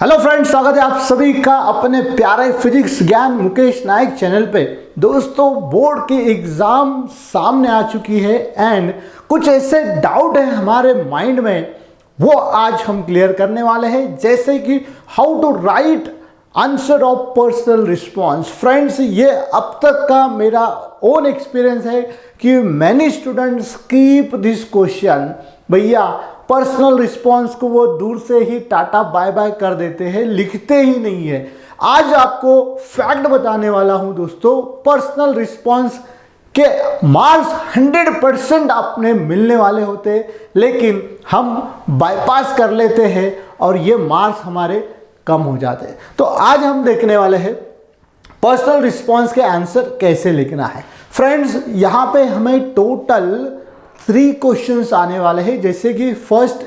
Hello friends, स्वागत है आप सभी का अपने प्यारे फिजिक्स ज्ञान मुकेश नायक चैनल पे। दोस्तों, बोर्ड की एग्ज़ाम सामने आ चुकी है एंड कुछ ऐसे डाउट है हमारे माइंड में, वो आज हम क्लियर करने वाले हैं। जैसे कि how to write answer of personal response. Friends, ये अब तक का मेरा ओन एक्सपीरियंस है कि many students keep this question. भैया, पर्सनल रिस्पॉन्स को वो दूर से ही टाटा बाय बाय कर देते हैं, लिखते ही नहीं है। आज आपको फैक्ट बताने वाला हूं दोस्तों, पर्सनल रिस्पॉन्स के मार्क्स 100% आपने मिलने वाले होते हैं, लेकिन हम बाईपास कर लेते हैं और ये मार्क्स हमारे कम हो जाते हैं। तो आज हम देखने वाले हैं पर्सनल रिस्पॉन्स के आंसर कैसे लिखना है। फ्रेंड्स, यहाँ पे हमें टोटल 3 क्वेश्चंस आने वाले हैं। जैसे कि फर्स्ट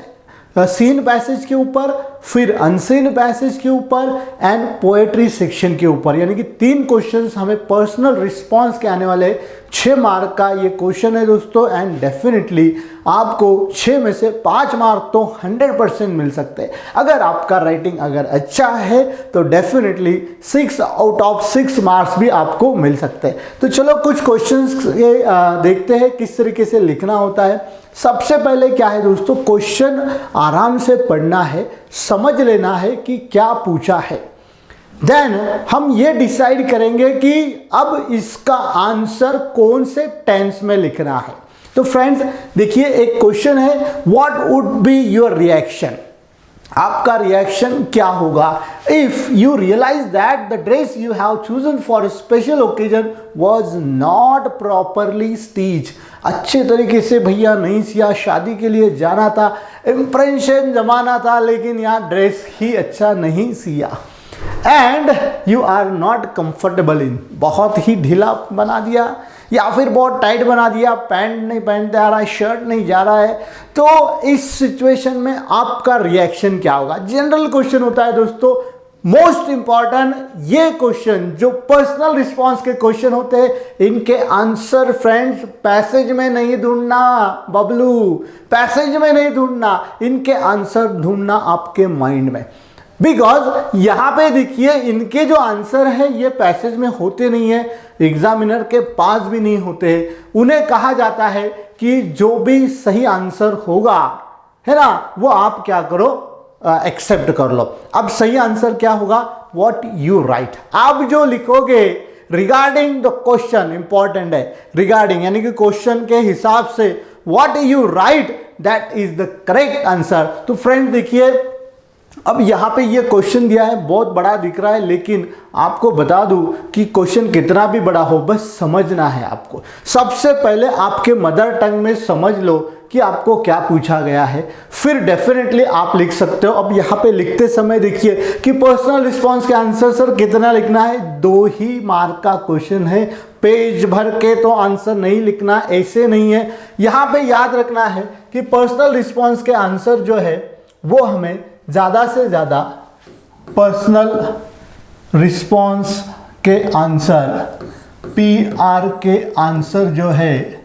सीन पैसेज के ऊपर, फिर अनसीन पैसेज के ऊपर एंड पोएट्री सेक्शन के ऊपर, यानी कि 3 क्वेश्चंस हमें पर्सनल रिस्पॉन्स के आने वाले हैं। 6 मार्क का ये क्वेश्चन है दोस्तों, एंड डेफिनेटली आपको 6 में से 5 मार्क तो 100% मिल सकते हैं। अगर आपका राइटिंग अगर अच्छा है तो डेफिनेटली 6 आउट ऑफ 6 मार्क्स भी आपको मिल सकते हैं। तो चलो कुछ क्वेश्चंस देखते हैं किस तरीके से लिखना होता है। सबसे पहले क्या है दोस्तों, क्वेश्चन आराम से पढ़ना है, समझ लेना है कि क्या पूछा है। देन हम ये डिसाइड करेंगे कि अब इसका आंसर कौन से टेंस में लिखना है। तो फ्रेंड्स देखिए, एक क्वेश्चन है, what would be your reaction. आपका रिएक्शन क्या होगा if you realise that the dress you have chosen for a special occasion was not properly stitch. अच्छे तरीके से भैया नहीं सिया, शादी के लिए जाना था, इंप्रेशन जमाना था, लेकिन यहाँ ड्रेस ही अच्छा नहीं सिया। And you are not comfortable in, बहुत ही ढीला बना दिया या फिर बहुत टाइट बना दिया, पैंट नहीं पहनते आ रहा है, शर्ट नहीं जा रहा है। तो इस सिचुएशन में आपका रिएक्शन क्या होगा। जनरल क्वेश्चन होता है दोस्तों, मोस्ट इंपॉर्टेंट ये क्वेश्चन जो पर्सनल रिस्पॉन्स के क्वेश्चन होते हैं, इनके आंसर फ्रेंड्स पैसेज में नहीं ढूंढना, बबलू पैसेज में नहीं ढूंढना, इनके आंसर ढूंढना आपके माइंड में। बिकॉज यहाँ पे देखिए, इनके जो आंसर है ये पैसेज में होते नहीं है, एग्जामिनर के पास भी नहीं होते हैं। उन्हें कहा जाता है कि जो भी सही आंसर होगा, है ना, वो आप क्या करो, एक्सेप्ट कर लो। अब सही आंसर क्या होगा, व्हाट यू राइट। आप जो लिखोगे रिगार्डिंग द क्वेश्चन, इंपॉर्टेंट है, रिगार्डिंग यानी कि क्वेश्चन के हिसाब से what you right that is the correct answer. तो फ्रेंड देखिए, अब यहाँ पे ये क्वेश्चन दिया है, बहुत बड़ा दिख रहा है, लेकिन आपको बता दूं कि क्वेश्चन कितना भी बड़ा हो, बस समझना है आपको। सबसे पहले आपके मदर टंग में समझ लो कि आपको क्या पूछा गया है, फिर डेफिनेटली आप लिख सकते हो। अब यहाँ पे लिखते समय देखिए कि पर्सनल रिस्पॉन्स के आंसर सर कितना लिखना है, 2 ही मार्क का क्वेश्चन है, पेज भर के तो आंसर नहीं लिखना, ऐसे नहीं है। यहाँ पे याद रखना है कि पर्सनल रिस्पॉन्स के आंसर जो है वो हमें ज़्यादा से ज़्यादा पर्सनल रिस्पॉन्स के आंसर, PR के आंसर जो है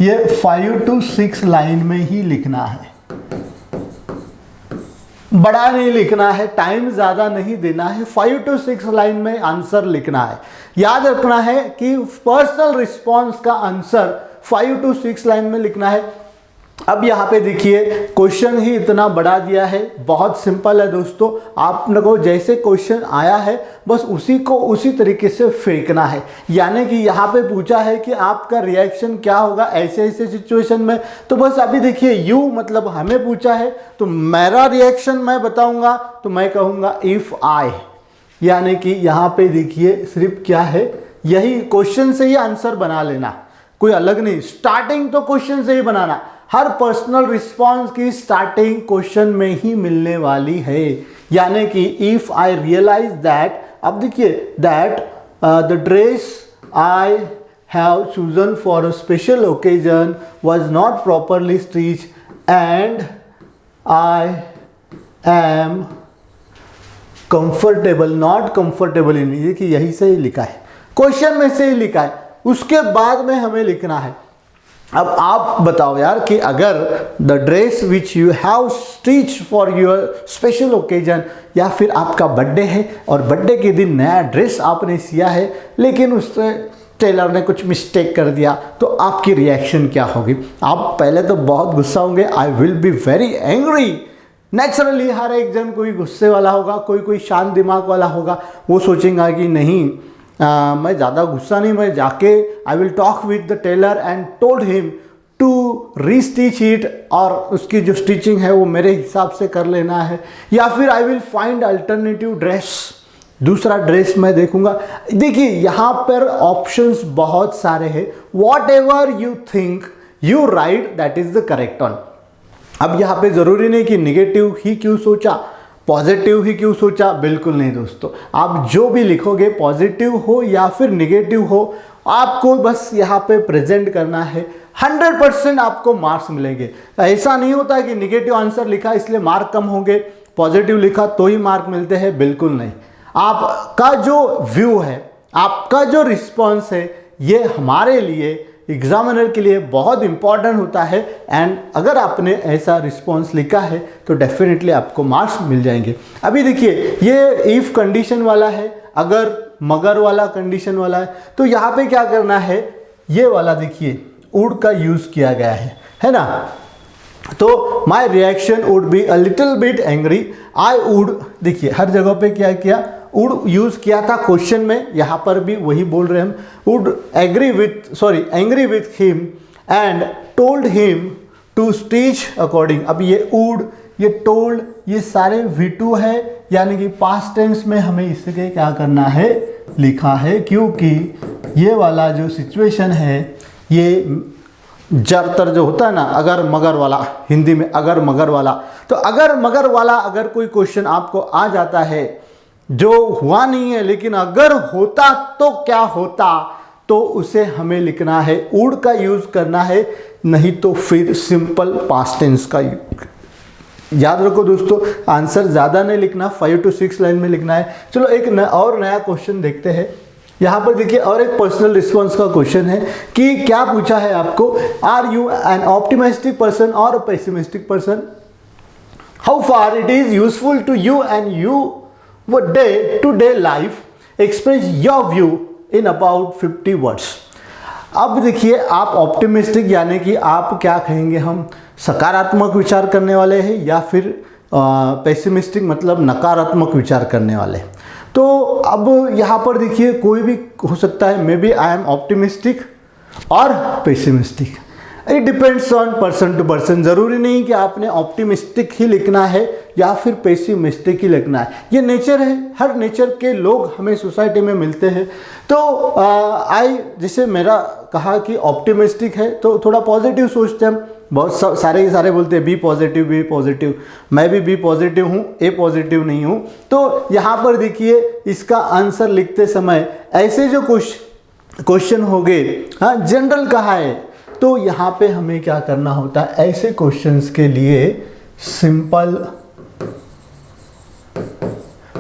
ये 5 to 6 लाइन में ही लिखना है, बड़ा नहीं लिखना है, टाइम ज़्यादा नहीं देना है, 5 to 6 लाइन में आंसर लिखना है। याद रखना है कि पर्सनल रिस्पॉन्स का आंसर 5 to 6 लाइन में लिखना है। अब यहाँ पे देखिए, क्वेश्चन ही इतना बड़ा दिया है, बहुत सिंपल है दोस्तों। आप लोगों को जैसे क्वेश्चन आया है बस उसी को उसी तरीके से फेंकना है। यानी कि यहाँ पे पूछा है कि आपका रिएक्शन क्या होगा ऐसे ऐसे सिचुएशन में, तो बस अभी देखिए यू मतलब हमें पूछा है, तो मेरा रिएक्शन मैं बताऊंगा, तो मैं कहूँगा इफ़ आई, यानी कि यहाँ पे देखिए सिर्फ क्या है, यही क्वेश्चन से ही आंसर बना लेना, कोई अलग नहीं। स्टार्टिंग तो क्वेश्चन से ही बनाना, हर पर्सनल रिस्पॉन्स की स्टार्टिंग क्वेश्चन में ही मिलने वाली है। यानी कि इफ आई रियलाइज दैट, अब देखिए that the dress I have chosen for a special occasion was not properly stitch and I am comfortable, not comfortable इन, ये कि यही से ही लिखा है, क्वेश्चन में से ही लिखा है। उसके बाद में हमें लिखना है अब आप बताओ यार कि अगर the dress which you have stitch for your special occasion, या फिर आपका बर्थडे है और बर्थडे के दिन नया ड्रेस आपने सिया है लेकिन उससे टेलर ने कुछ मिस्टेक कर दिया, तो आपकी रिएक्शन क्या होगी? आप पहले तो बहुत गुस्सा होंगे, I will be very angry. Naturally हर एक जन कोई गुस्से वाला होगा, कोई शांत दिमाग वाला होगा, वो सोचेगा कि नहीं मैं ज़्यादा गुस्सा नहीं, मैं जाके I will talk with the tailor and told him to restitch it, और उसकी जो स्टिचिंग है वो मेरे हिसाब से कर लेना है, या फिर I will find alternative dress, दूसरा ड्रेस मैं देखूंगा। देखिए यहाँ पर ऑप्शंस बहुत सारे हैं, what ever you think you right that is the correct one. अब यहाँ पे ज़रूरी नहीं कि निगेटिव ही क्यों सोचा, पॉजिटिव ही क्यों सोचा, बिल्कुल नहीं दोस्तों। आप जो भी लिखोगे, पॉजिटिव हो या फिर निगेटिव हो, आपको बस यहाँ पे प्रेजेंट करना है, 100% आपको मार्क्स मिलेंगे। ऐसा नहीं होता कि निगेटिव आंसर लिखा इसलिए मार्क कम होंगे, पॉजिटिव लिखा तो ही मार्क मिलते हैं, बिल्कुल नहीं। आपका जो व्यू है, आपका जो रिस्पॉन्स है, ये हमारे लिए एग्जामिनर के लिए बहुत इंपॉर्टेंट होता है। एंड अगर आपने ऐसा रिस्पॉन्स लिखा है तो डेफिनेटली आपको मार्क्स मिल जाएंगे। अभी देखिए ये इफ कंडीशन वाला है, अगर मगर वाला कंडीशन वाला है, तो यहाँ पे क्या करना है, ये वाला देखिए वुड का यूज़ किया गया है ना। तो my reaction would be a little bit angry, I would, देखिए हर जगह पे क्या किया, वुड यूज़ किया था क्वेश्चन में, यहाँ पर भी वही बोल रहे हैं हम, would angry with him and told him to stitch according. अब ये वुड, ये टोल्ड, ये सारे V2 है, यानी कि पास्ट टेंस में हमें इसके क्या करना है, लिखा है, क्योंकि ये वाला जो सिचुएशन है, ये ज़्यादातर जो होता है ना अगर मगर वाला, हिंदी में अगर मगर वाला, तो अगर मगर वाला अगर कोई क्वेश्चन आपको आ जाता है जो हुआ नहीं है, लेकिन अगर होता तो क्या होता, तो उसे हमें लिखना है, वुड का यूज़ करना है, नहीं तो फिर सिंपल पास्ट टेंस का। याद रखो दोस्तों, आंसर ज़्यादा नहीं लिखना, 5 to 6 लाइन में लिखना है। चलो एक नया क्वेश्चन देखते हैं। यहाँ पर देखिए और एक पर्सनल रिस्पॉन्स का क्वेश्चन है कि क्या पूछा है आपको, are you an optimistic person और pessimistic person, how far it is useful to you and you वो day to day life, express your view in about 50 words. अब देखिए आप ऑप्टिमिस्टिक यानी कि आप क्या कहेंगे, हम सकारात्मक विचार करने वाले हैं, या फिर पेसिमिस्टिक मतलब नकारात्मक विचार करने वाले। तो अब यहाँ पर देखिए कोई भी हो सकता है, maybe I am optimistic और pessimistic, it depends on person to person. ज़रूरी नहीं कि आपने ऑप्टिमिस्टिक ही लिखना है या फिर पेसिमिस्टिक ही लिखना है, ये नेचर है, हर नेचर के लोग हमें सोसाइटी में मिलते हैं। तो जैसे मेरा कहा कि ऑप्टिमिस्टिक है तो थोड़ा पॉजिटिव सोचते हैं हम, बहुत सारे बोलते हैं बी पॉजिटिव, मैं भी बी पॉजिटिव हूँ, ए पॉजिटिव नहीं हूँ। तो यहाँ पर देखिए इसका आंसर लिखते समय ऐसे जो क्वेश्चन हो गए, हाँ जनरल कहा है, तो यहाँ पे हमें क्या करना होता है, ऐसे क्वेश्चंस के लिए सिंपल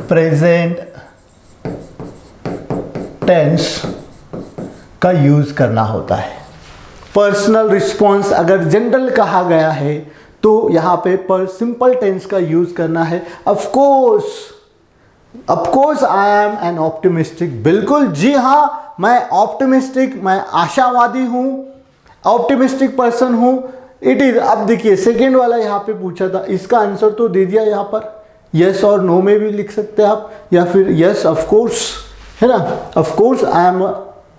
प्रेजेंट टेंस का यूज करना होता है। पर्सनल रिस्पॉन्स अगर जनरल कहा गया है तो यहाँ पे पर सिंपल टेंस का यूज करना है। Of course I am an optimistic, बिल्कुल जी हाँ मैं ऑप्टिमिस्टिक, मैं आशावादी हूँ, ऑप्टिमिस्टिक पर्सन हूँ, इट इज। अब देखिए सेकेंड वाला यहाँ पे पूछा था, इसका आंसर तो दे दिया यहाँ पर, यस और नो में भी लिख सकते हैं आप, या फिर यस ऑफ कोर्स, है ना, of course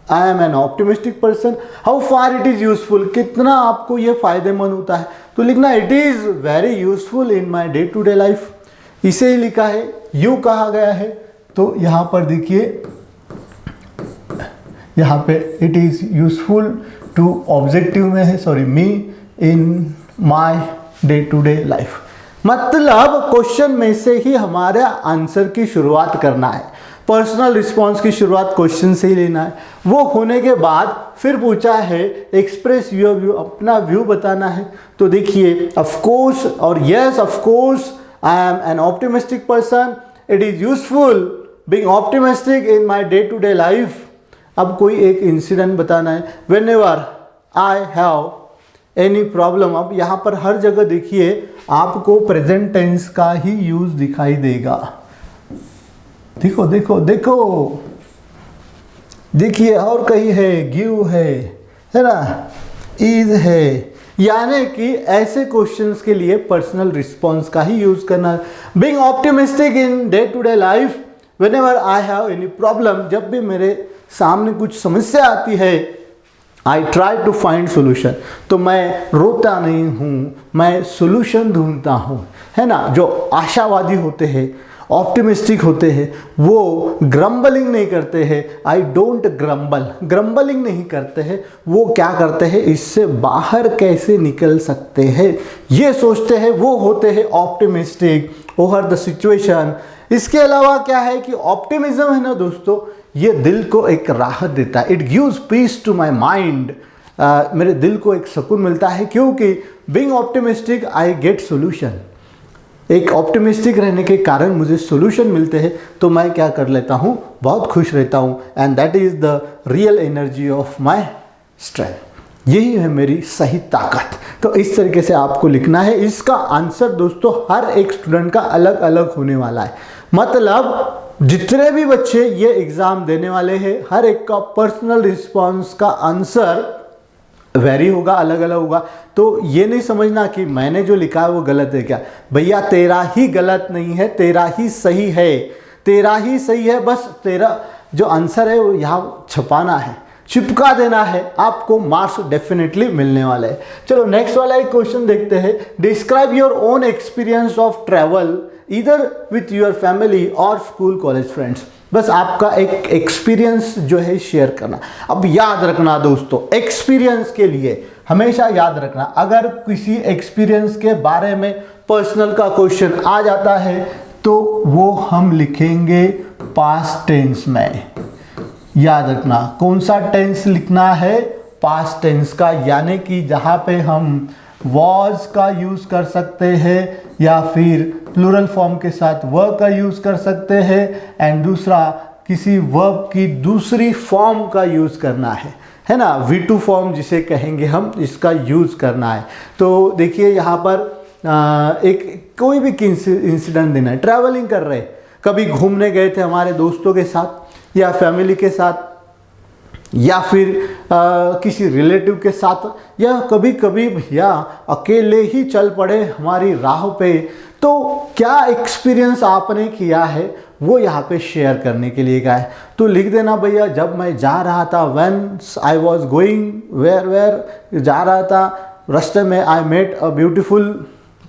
I am an optimistic person. How far it is useful, कितना आपको ये फायदेमंद होता है, तो लिखना it is very useful in my day to day life, इसे ही लिखा है, यू कहा गया है। तो यहाँ पर देखिए, यहाँ पे it is useful to objective में है, sorry me in my day to day life, मतलब क्वेश्चन में से ही हमारा आंसर की शुरुआत करना है। पर्सनल रिस्पॉन्स की शुरुआत क्वेश्चन से ही लेना है। वो होने के बाद फिर पूछा है एक्सप्रेस योर व्यू, अपना व्यू बताना है। तो देखिए ऑफ कोर्स और yes of course I am an optimistic person, it is useful being optimistic in my day to day life. अब कोई एक इंसिडेंट बताना है, whenever I have any problem. अब यहाँ पर हर जगह देखिए आपको प्रेजेंट टेंस का ही यूज दिखाई देगा। देखो देखो देखो, देखिए और कहीं है, गिव है ना, इज है, यानी कि ऐसे क्वेश्चंस के लिए पर्सनल रिस्पॉन्स का ही यूज करना। Being optimistic in day to day life, whenever I have any problem, जब भी मेरे सामने कुछ समस्या आती है, I try to find solution, तो मैं रोता नहीं हूँ, मैं सोल्यूशन ढूंढता हूँ, है ना। जो आशावादी होते हैं, ऑप्टिमिस्टिक होते हैं, वो ग्रम्बलिंग नहीं करते हैं। आई डोंट ग्रम्बल, ग्रम्बलिंग नहीं करते हैं। वो क्या करते हैं, इससे बाहर कैसे निकल सकते हैं ये सोचते हैं। वो होते हैं ऑप्टिमिस्टिक ओवर द सिचुएशन। इसके अलावा क्या है कि ऑप्टिमिज्म है ना दोस्तों, ये दिल को एक राहत देता है। It gives peace to my mind, मेरे दिल को एक सुकून मिलता है, क्योंकि being optimistic I get solution. एक ऑप्टिमिस्टिक रहने के कारण मुझे सोल्यूशन मिलते हैं, तो मैं क्या कर लेता हूँ, बहुत खुश रहता हूँ। And that is the real energy of my strength. यही है मेरी सही ताकत। तो इस तरीके से आपको लिखना है। इसका आंसर दोस्तों हर एक स्टूडेंट का अलग अलग होने वाला है। मतलब जितने भी बच्चे ये एग्ज़ाम देने वाले हैं, हर एक का पर्सनल रिस्पॉन्स का आंसर वेरी होगा, अलग अलग होगा। तो ये नहीं समझना कि मैंने जो लिखा है वो गलत है। क्या भैया, तेरा ही गलत नहीं है, तेरा ही सही है, तेरा ही सही है। बस तेरा जो आंसर है वो यहाँ छपाना है, चिपका देना है, आपको मार्क्स डेफिनेटली मिलने वाले हैं। चलो नेक्स्ट वाला एक क्वेश्चन देखते हैं। Describe your own experience of travel either with your family और स्कूल कॉलेज फ्रेंड्स। बस आपका एक एक्सपीरियंस जो है शेयर करना। अब याद रखना दोस्तों, एक्सपीरियंस के लिए हमेशा याद रखना, अगर किसी एक्सपीरियंस के बारे में पर्सनल का क्वेश्चन आ जाता है तो वो हम लिखेंगे पास्ट टेंस में। याद रखना कौन सा टेंस लिखना है, पास्ट टेंस का, यानी कि जहाँ पे हम वॉज का यूज़ कर सकते हैं या फिर प्लूरल फॉर्म के साथ वर्ब का यूज़ कर सकते हैं। एंड दूसरा, किसी वर्ब की दूसरी फॉर्म का यूज़ करना है ना, V2 फॉर्म जिसे कहेंगे हम, इसका यूज़ करना है। तो देखिए यहाँ पर एक कोई भी इंसिडेंट देना है। ट्रैवलिंग कर रहे, कभी घूमने गए थे हमारे दोस्तों के साथ या फैमिली के साथ या फिर किसी रिलेटिव के साथ, या कभी कभी भैया अकेले ही चल पड़े हमारी राह पे। तो क्या एक्सपीरियंस आपने किया है वो यहाँ पे शेयर करने के लिए कहा है। तो लिख देना भैया, जब मैं जा रहा था, when I was going where जा रहा था, रास्ते में I met a beautiful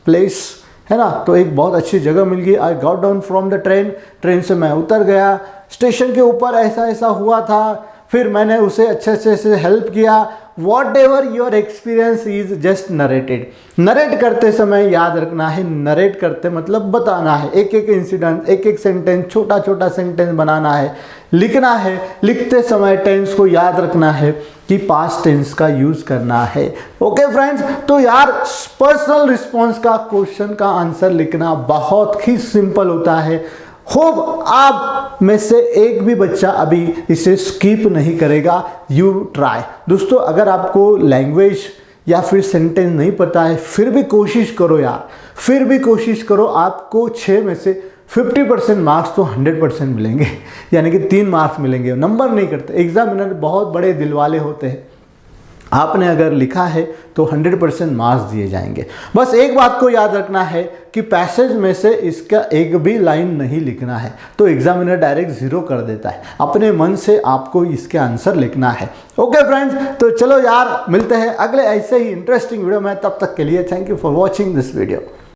place, है ना। तो एक बहुत अच्छी जगह मिल गई। I got down from the train, train से मैं उतर गया, स्टेशन के ऊपर ऐसा ऐसा हुआ था, फिर मैंने उसे अच्छे से हेल्प किया। What ever your experience is just narrated. Narrate करते समय याद रखना है, नरेट करते मतलब बताना है, एक एक इंसिडेंट, एक एक सेंटेंस, छोटा छोटा सेंटेंस बनाना है, लिखना है। लिखते समय टेंस को याद रखना है कि पास्ट टेंस का यूज करना है। ओके फ्रेंड्स, तो यार पर्सनल रिस्पॉन्स का क्वेश्चन का आंसर लिखना बहुत ही सिंपल होता है। होप आप में से एक भी बच्चा अभी इसे स्किप नहीं करेगा। यू ट्राई दोस्तों। अगर आपको लैंग्वेज या फिर सेंटेंस नहीं पता है, फिर भी कोशिश करो यार, फिर भी कोशिश करो। आपको 6 में से 50% मार्क्स तो 100% मिलेंगे, यानी कि 3 मार्क्स मिलेंगे। नंबर नहीं करते, एग्जामिनर बहुत बड़े दिल वाले होते हैं। आपने अगर लिखा है तो 100% मार्क्स दिए जाएंगे। बस एक बात को याद रखना है कि पैसेज में से इसका एक भी लाइन नहीं लिखना है, तो एग्जामिनर डायरेक्ट 0 कर देता है। अपने मन से आपको इसके आंसर लिखना है। ओके फ्रेंड्स, तो चलो यार मिलते हैं अगले ऐसे ही इंटरेस्टिंग वीडियो में। तब तक के लिए thank you for watching this video.